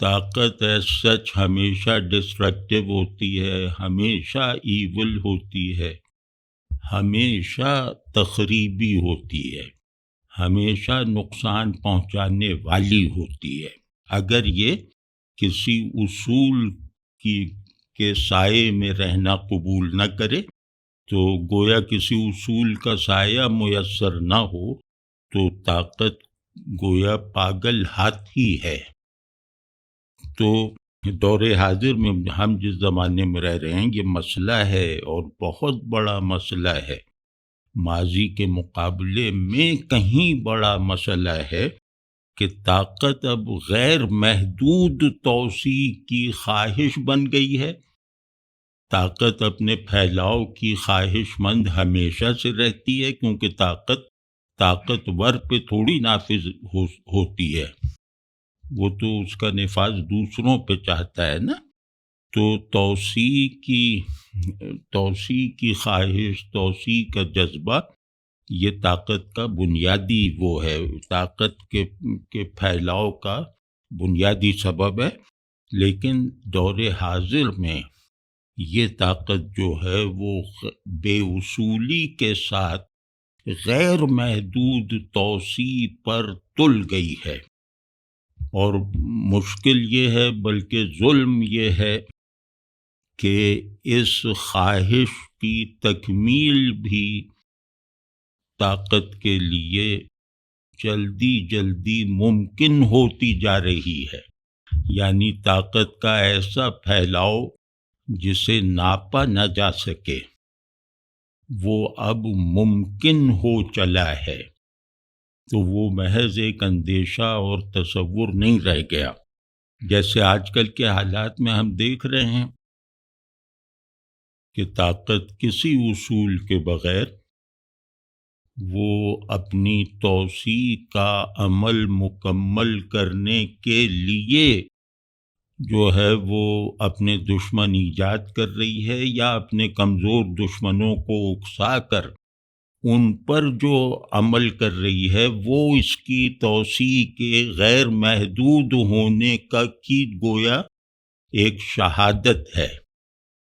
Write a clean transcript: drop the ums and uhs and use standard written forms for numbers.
طاقت as such ہمیشہ destructive ہوتی ہے، ہمیشہ ایول ہوتی ہے، ہمیشہ تخریبی ہوتی ہے، ہمیشہ نقصان پہنچانے والی ہوتی ہے، اگر یہ کسی اصول کے سائے میں رہنا قبول نہ کرے تو گویا کسی اصول کا سایہ میسر نہ ہو تو طاقت گویا پاگل ہاتھی ہے۔ تو دور حاضر میں ہم جس زمانے میں رہ رہے ہیں یہ مسئلہ ہے اور بہت بڑا مسئلہ ہے، ماضی کے مقابلے میں کہیں بڑا مسئلہ ہے کہ طاقت اب غیر محدود توسیع کی خواہش بن گئی ہے۔ طاقت اپنے پھیلاؤ کی خواہش مند ہمیشہ سے رہتی ہے، کیونکہ طاقتور پہ تھوڑی نافذ ہوتی ہے، وہ تو اس کا نفاذ دوسروں پہ چاہتا ہے نا۔ تو توسیع کی خواہش، توسیع کا جذبہ، یہ طاقت کا بنیادی وہ ہے، طاقت کے پھیلاؤ کا بنیادی سبب ہے۔ لیکن دور حاضر میں یہ طاقت جو ہے وہ بے اصولی کے ساتھ غیر محدود توسیع پر تل گئی ہے، اور مشکل یہ ہے، بلکہ ظلم یہ ہے کہ اس خواہش کی تکمیل بھی طاقت کے لیے جلدی ممکن ہوتی جا رہی ہے، یعنی طاقت کا ایسا پھیلاؤ جسے ناپا نہ جا سکے وہ اب ممکن ہو چلا ہے۔ تو وہ محض ایک اندیشہ اور تصور نہیں رہ گیا، جیسے آج کل کے حالات میں ہم دیکھ رہے ہیں کہ طاقت کسی اصول کے بغیر وہ اپنی توسیع کا عمل مکمل کرنے کے لیے جو ہے وہ اپنے دشمن ایجاد کر رہی ہے، یا اپنے کمزور دشمنوں کو اکسا کر ان پر جو عمل کر رہی ہے وہ اس کی توسیع کے غیر محدود ہونے کی گویا ایک شہادت ہے۔